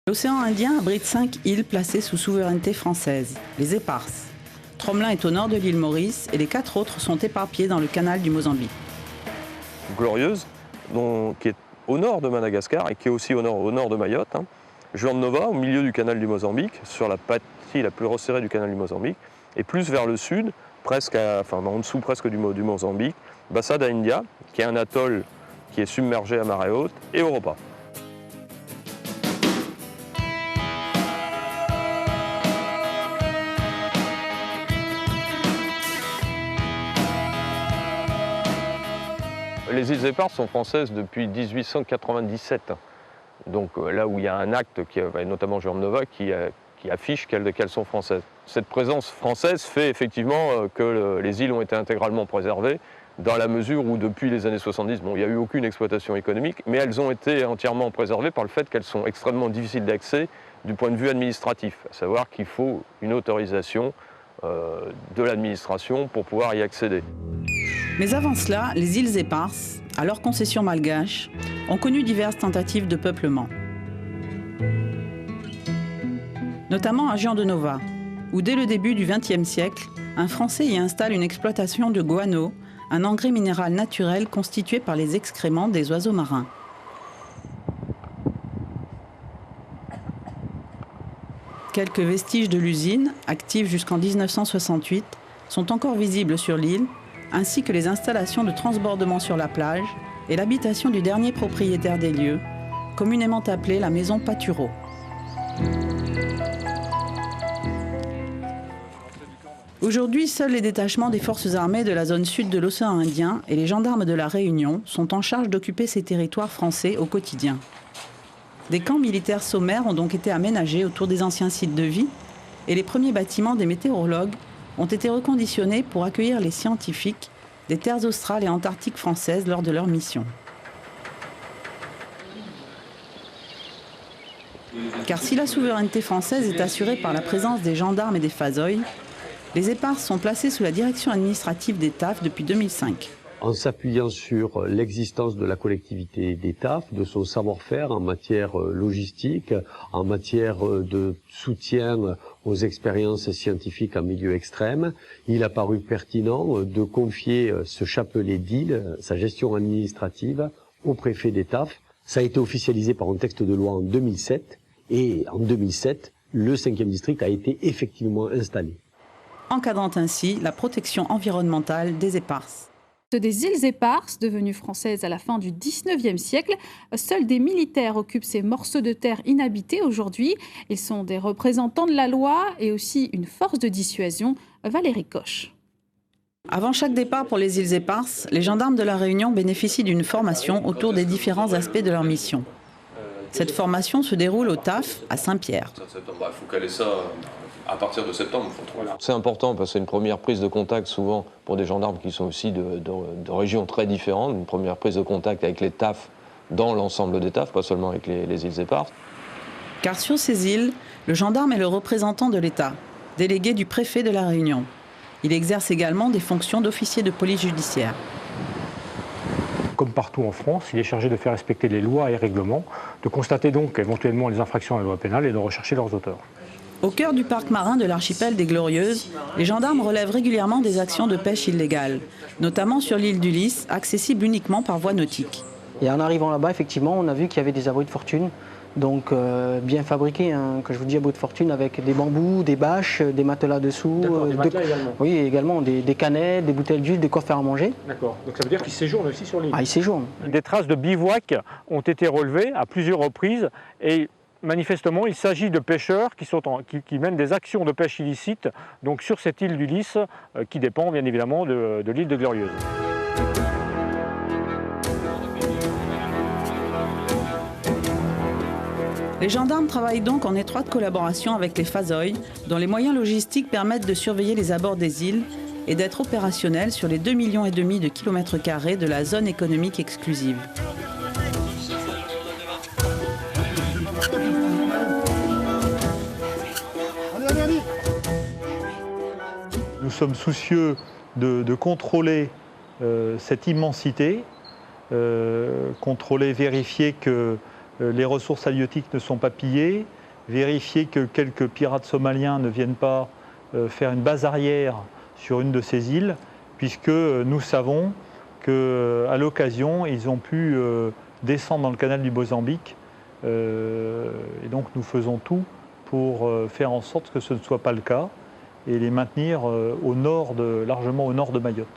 L'océan Indien abrite 5 îles placées sous souveraineté française, les éparses. Tromelin est au nord de l'île Maurice et les 4 autres sont éparpillées dans le canal du Mozambique. Glorieuse, qui est au nord de Madagascar et qui est aussi au nord de Mayotte. Juan de Nova, au milieu du canal du Mozambique, sur la partie la plus resserrée du canal du Mozambique, et plus vers le sud, en dessous presque du Mozambique, Bassa da India, qui est un atoll qui est submergé à marée haute, et Europa. Les îles Éparses sont françaises depuis 1897. Donc là où il y a un acte, notamment Juan de Nova, qui affiche qu'elles sont françaises. Cette présence française fait effectivement que les îles ont été intégralement préservées, dans la mesure où depuis les années 70, il n'y a eu aucune exploitation économique, mais elles ont été entièrement préservées par le fait qu'elles sont extrêmement difficiles d'accès du point de vue administratif, à savoir qu'il faut une autorisation de l'administration pour pouvoir y accéder. Mais avant cela, les îles Éparses, alors concession malgache, ont connu diverses tentatives de peuplement. Notamment à Juan de Nova, où dès le début du XXe siècle, un Français y installe une exploitation de guano, un engrais minéral naturel constitué par les excréments des oiseaux marins. Quelques vestiges de l'usine, active jusqu'en 1968, sont encore visibles sur l'île, ainsi que les installations de transbordement sur la plage et l'habitation du dernier propriétaire des lieux, communément appelée la maison Patureau. Aujourd'hui, seuls les détachements des forces armées de la zone sud de l'océan Indien et les gendarmes de la Réunion sont en charge d'occuper ces territoires français au quotidien. Des camps militaires sommaires ont donc été aménagés autour des anciens sites de vie et les premiers bâtiments des météorologues ont été reconditionnés pour accueillir les scientifiques des terres australes et antarctiques françaises lors de leur mission. Car si la souveraineté française est assurée par la présence des gendarmes et des fazoïs, les éparses sont placées sous la direction administrative des TAF depuis 2005. En s'appuyant sur l'existence de la collectivité des TAF, de son savoir-faire en matière logistique, en matière de soutien aux expériences scientifiques en milieu extrême, il a paru pertinent de confier ce chapelet d'îles, sa gestion administrative, au préfet des TAF. Ça a été officialisé par un texte de loi en 2007, et en 2007, le 5e district a été effectivement installé. Encadrant ainsi la protection environnementale des éparses. Des îles Éparses, devenues françaises à la fin du XIXe siècle, seuls des militaires occupent ces morceaux de terre inhabités aujourd'hui. Ils sont des représentants de la loi et aussi une force de dissuasion. Valérie Koch. Avant chaque départ pour les îles Éparses, les gendarmes de la Réunion bénéficient d'une formation autour des différents aspects de leur mission. Cette formation se déroule au TAF à Saint-Pierre. Il faut caler ça à partir de septembre. C'est important parce que c'est une première prise de contact souvent pour des gendarmes qui sont aussi de régions très différentes, une première prise de contact avec les TAF dans l'ensemble des TAF, pas seulement avec les îles Éparses. Car sur ces îles, le gendarme est le représentant de l'État, délégué du préfet de la Réunion. Il exerce également des fonctions d'officier de police judiciaire. Comme partout en France, il est chargé de faire respecter les lois et règlements, de constater donc éventuellement les infractions à la loi pénale et de rechercher leurs auteurs. Au cœur du parc marin de l'archipel des Glorieuses, les gendarmes relèvent régulièrement des actions de pêche illégale, notamment sur l'île d'Ulysse, accessible uniquement par voie nautique. Et en arrivant là-bas, effectivement, on a vu qu'il y avait des abris de fortune, donc bien fabriqués, quand je vous dis abris de fortune, avec des bambous, des bâches, des matelas dessous. Des matelas également. Oui, également des canettes, des bouteilles d'huile, des quoi faire à manger. D'accord, donc ça veut dire qu'ils séjournent aussi sur l'île. Ah, ils séjournent. Des traces de bivouac ont été relevées à plusieurs reprises et manifestement, il s'agit de pêcheurs qui mènent des actions de pêche illicite donc sur cette île d'Ulysse qui dépend bien évidemment de l'île de Glorieuse. Les gendarmes travaillent donc en étroite collaboration avec les fazoïs, dont les moyens logistiques permettent de surveiller les abords des îles et d'être opérationnels sur les 2,5 millions de kilomètres carrés de la zone économique exclusive. Nous sommes soucieux de contrôler cette immensité, contrôler, vérifier que les ressources halieutiques ne sont pas pillées, vérifier que quelques pirates somaliens ne viennent pas faire une base arrière sur une de ces îles, puisque nous savons qu'à l'occasion, ils ont pu descendre dans le canal du Mozambique. Et donc nous faisons tout pour faire en sorte que ce ne soit pas le cas et les maintenir largement au nord de Mayotte.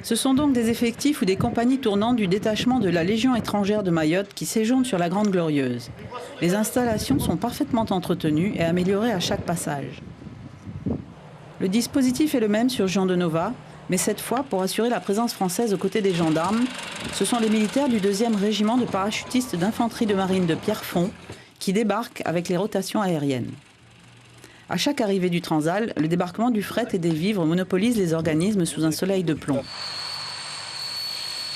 Ce sont donc des effectifs ou des compagnies tournantes du détachement de la Légion étrangère de Mayotte qui séjournent sur la Grande Glorieuse. Les installations sont parfaitement entretenues et améliorées à chaque passage. Le dispositif est le même sur Juan de Nova, mais cette fois, pour assurer la présence française aux côtés des gendarmes, ce sont les militaires du 2e régiment de parachutistes d'infanterie de marine de Pierrefonds qui débarquent avec les rotations aériennes. À chaque arrivée du Transal, le débarquement du fret et des vivres monopolise les organismes sous un soleil de plomb.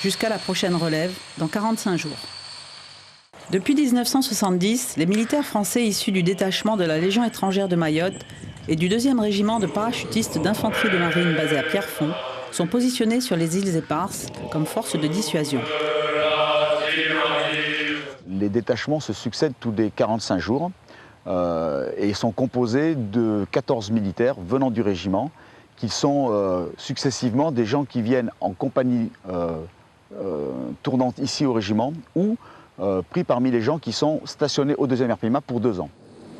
Jusqu'à la prochaine relève, dans 45 jours. Depuis 1970, les militaires français issus du détachement de la Légion étrangère de Mayotte et du 2e régiment de parachutistes d'infanterie de marine basé à Pierrefonds sont positionnés sur les îles Éparses comme force de dissuasion. Les détachements se succèdent tous les 45 jours et sont composés de 14 militaires venant du régiment qui sont successivement des gens qui viennent en compagnie tournante ici au régiment ou pris parmi les gens qui sont stationnés au 2e RPIMA pour 2 ans.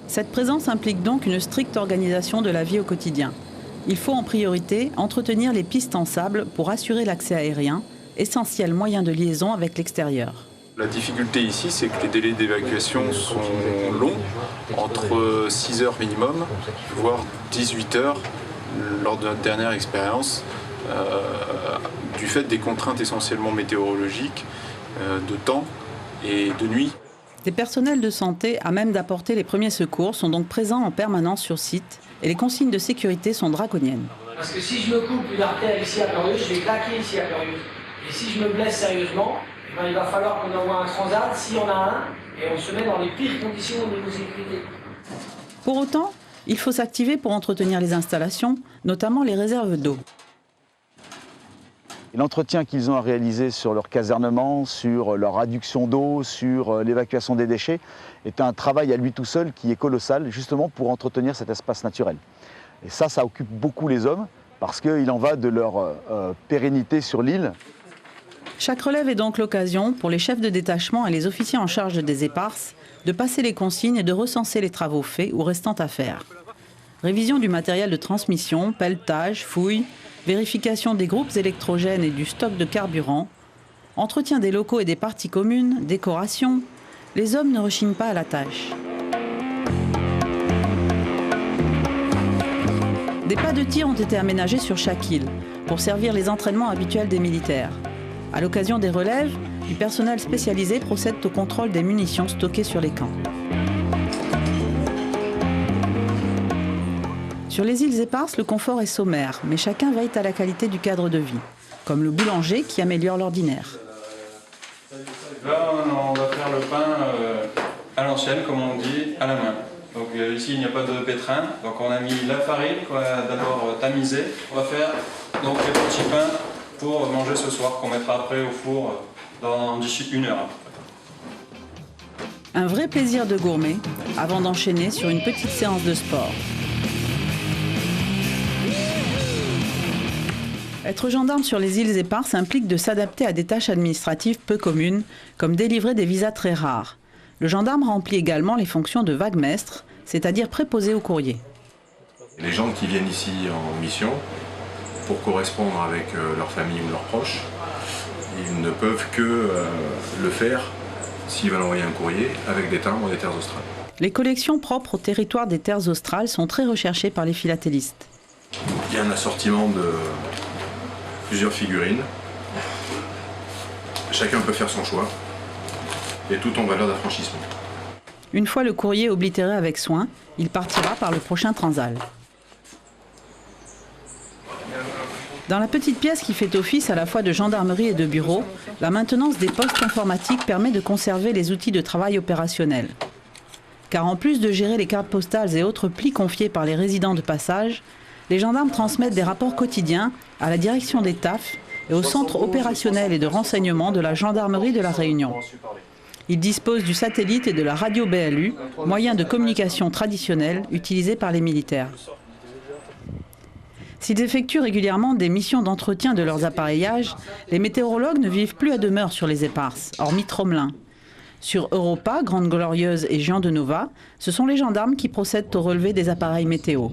Cette présence implique donc une stricte organisation de la vie au quotidien. Il faut en priorité entretenir les pistes en sable pour assurer l'accès aérien, essentiel moyen de liaison avec l'extérieur. La difficulté ici, c'est que les délais d'évacuation sont longs, entre 6 heures minimum, voire 18 heures lors de notre dernière expérience, du fait des contraintes essentiellement météorologiques, de temps et de nuit. Des personnels de santé à même d'apporter les premiers secours sont donc présents en permanence sur site et les consignes de sécurité sont draconiennes. Parce que si je me coupe une artère ici à Glorieuse, je vais claquer ici à Glorieuse. Et si je me blesse sérieusement, il va falloir qu'on envoie un transat, si on a un, et on se met dans les pires conditions au niveau sécurité. Pour autant, il faut s'activer pour entretenir les installations, notamment les réserves d'eau. L'entretien qu'ils ont à réaliser sur leur casernement, sur leur adduction d'eau, sur l'évacuation des déchets, est un travail à lui tout seul qui est colossal, justement pour entretenir cet espace naturel. Et ça occupe beaucoup les hommes, parce qu'il en va de leur pérennité sur l'île. Chaque relève est donc l'occasion pour les chefs de détachement et les officiers en charge des éparses de passer les consignes et de recenser les travaux faits ou restants à faire. Révision du matériel de transmission, pelletage, fouilles, vérification des groupes électrogènes et du stock de carburant, entretien des locaux et des parties communes, décoration, les hommes ne rechignent pas à la tâche. Des pas de tir ont été aménagés sur chaque île pour servir les entraînements habituels des militaires. À l'occasion des relèves, du personnel spécialisé procède au contrôle des munitions stockées sur les camps. Sur les îles Éparses, le confort est sommaire, mais chacun veille à la qualité du cadre de vie, comme le boulanger qui améliore l'ordinaire. Là, on va faire le pain à l'ancienne, comme on dit, à la main. Donc ici, il n'y a pas de pétrin, donc on a mis la farine qu'on a d'abord tamisée. On va faire donc les petits pains pour manger ce soir, qu'on mettra après au four d'ici 1 heure. Un vrai plaisir de gourmet, avant d'enchaîner sur une petite séance de sport. Être gendarme sur les îles Éparses implique de s'adapter à des tâches administratives peu communes, comme délivrer des visas très rares. Le gendarme remplit également les fonctions de vaguemestre, c'est-à-dire préposé au courrier. Les gens qui viennent ici en mission, pour correspondre avec leur famille ou leurs proches, ils ne peuvent que le faire s'ils veulent envoyer un courrier avec des timbres des terres australes. Les collections propres au territoire des terres australes sont très recherchées par les philatélistes. Il y a un assortiment de plusieurs figurines. Chacun peut faire son choix et tout en valeur d'affranchissement. Une fois le courrier oblitéré avec soin, il partira par le prochain Transal. Dans la petite pièce qui fait office à la fois de gendarmerie et de bureau, la maintenance des postes informatiques permet de conserver les outils de travail opérationnels. Car en plus de gérer les cartes postales et autres plis confiés par les résidents de passage, les gendarmes transmettent des rapports quotidiens à la direction des TAF et au centre opérationnel et de renseignement de la gendarmerie de la Réunion. Ils disposent du satellite et de la radio BLU, moyens de communication traditionnels utilisés par les militaires. S'ils effectuent régulièrement des missions d'entretien de leurs appareillages, les météorologues ne vivent plus à demeure sur les éparses, hormis Tromelin. Sur Europa, Grande Glorieuse et Juan de Nova, ce sont les gendarmes qui procèdent au relevé des appareils météo.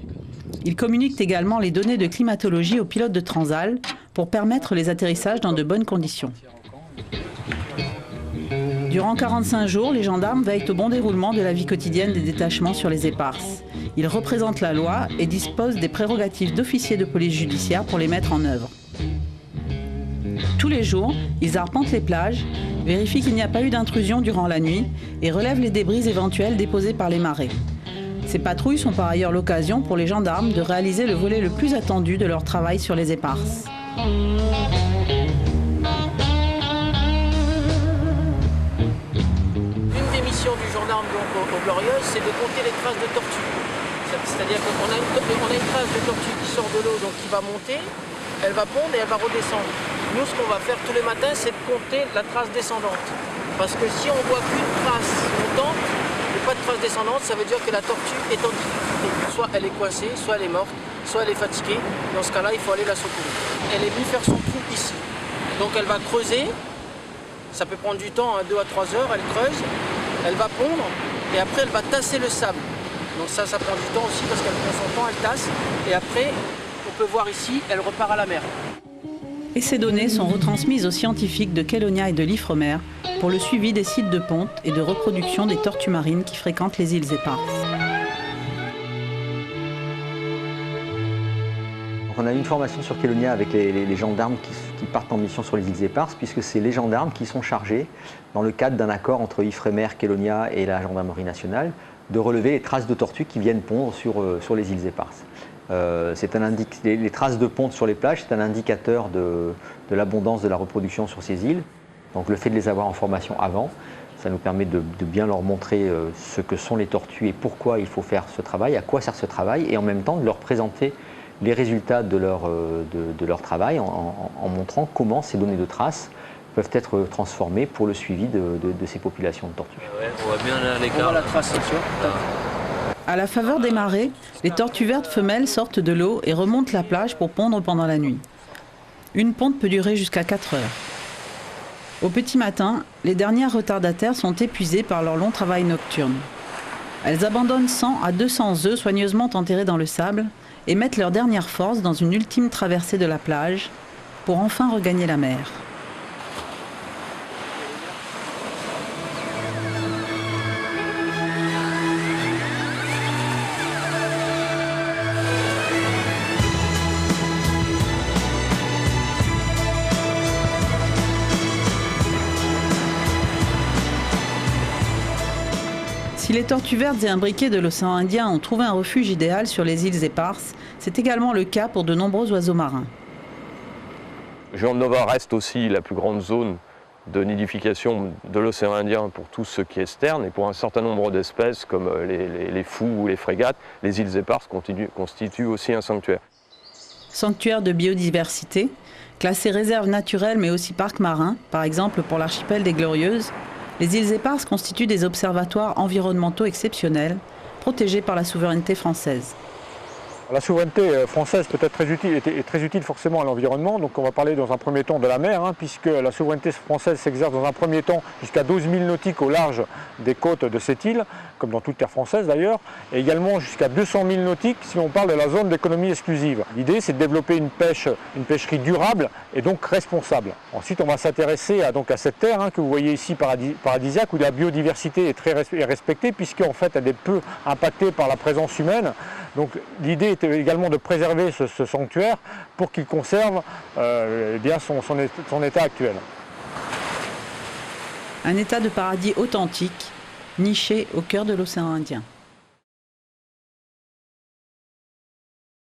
Ils communiquent également les données de climatologie aux pilotes de Transal pour permettre les atterrissages dans de bonnes conditions. Durant 45 jours, les gendarmes veillent au bon déroulement de la vie quotidienne des détachements sur les éparses. Ils représentent la loi et disposent des prérogatives d'officiers de police judiciaire pour les mettre en œuvre. Tous les jours, ils arpentent les plages, vérifient qu'il n'y a pas eu d'intrusion durant la nuit et relèvent les débris éventuels déposés par les marées. Ces patrouilles sont par ailleurs l'occasion pour les gendarmes de réaliser le volet le plus attendu de leur travail sur les éparses. Une des missions du gendarme aux Glorieuses, c'est de compter les traces de tortues. C'est-à-dire qu'on a une trace de tortue qui sort de l'eau, donc qui va monter, elle va pondre et elle va redescendre. Nous, ce qu'on va faire tous les matins, c'est de compter la trace descendante. Parce que si on ne voit qu'une trace montante, et pas de trace descendante, ça veut dire que la tortue est en difficulté. Soit elle est coincée, soit elle est morte, soit elle est fatiguée. Dans ce cas-là, il faut aller la secourir. Elle est venue faire son trou ici. Donc elle va creuser, ça peut prendre du temps, 2 à 3 heures, elle creuse, elle va pondre, et après elle va tasser le sable. Donc ça prend du temps aussi parce qu'elle prend son temps, elle tasse, et après, on peut voir ici, elle repart à la mer. Et ces données sont retransmises aux scientifiques de Kélonia et de l'Ifremer pour le suivi des sites de ponte et de reproduction des tortues marines qui fréquentent les îles éparses. On a une formation sur Kélonia avec les gendarmes qui partent en mission sur les îles éparses, puisque c'est les gendarmes qui sont chargés, dans le cadre d'un accord entre Ifremer, Kélonia et la gendarmerie nationale, de relever les traces de tortues qui viennent pondre sur les îles éparses. Les traces de ponte sur les plages, c'est un indicateur de l'abondance de la reproduction sur ces îles. Donc le fait de les avoir en formation avant, ça nous permet de bien leur montrer ce que sont les tortues et pourquoi il faut faire ce travail, à quoi sert ce travail, et en même temps de leur présenter les résultats de leur travail en montrant comment ces données de traces peuvent être transformées pour le suivi de ces populations de tortues. Ouais, on voit bien l'écart. La trace, c'est sûr. À la faveur des marées, les tortues vertes femelles sortent de l'eau et remontent la plage pour pondre pendant la nuit. Une ponte peut durer jusqu'à 4 heures. Au petit matin, les dernières retardataires sont épuisées par leur long travail nocturne. Elles abandonnent 100 à 200 œufs soigneusement enterrés dans le sable et mettent leur dernière force dans une ultime traversée de la plage pour enfin regagner la mer. Si les tortues vertes et imbriquées de l'océan Indien ont trouvé un refuge idéal sur les îles éparses, c'est également le cas pour de nombreux oiseaux marins. Juan de Nova reste aussi la plus grande zone de nidification de l'océan Indien pour tout ce qui est sterne, et pour un certain nombre d'espèces comme les fous ou les frégates, les îles éparses constituent aussi un sanctuaire. Sanctuaire de biodiversité, classé réserve naturelle mais aussi parc marin, par exemple pour l'archipel des Glorieuses, les îles éparses constituent des observatoires environnementaux exceptionnels, protégés par la souveraineté française. La souveraineté française peut être très utile forcément à l'environnement. Donc on va parler dans un premier temps de la mer, puisque la souveraineté française s'exerce dans un premier temps jusqu'à 12 000 nautiques au large des côtes de cette île, comme dans toute terre française d'ailleurs, et également jusqu'à 200 000 nautiques si on parle de la zone d'économie exclusive. L'idée, c'est de développer une pêcherie durable et donc responsable. Ensuite, on va s'intéresser à cette terre que vous voyez ici paradisiaque, où la biodiversité est très respectée, puisqu'en fait elle est peu impactée par la présence humaine. Donc l'idée est également de préserver ce sanctuaire pour qu'il conserve son état actuel. Un état de paradis authentique, niché au cœur de l'océan Indien.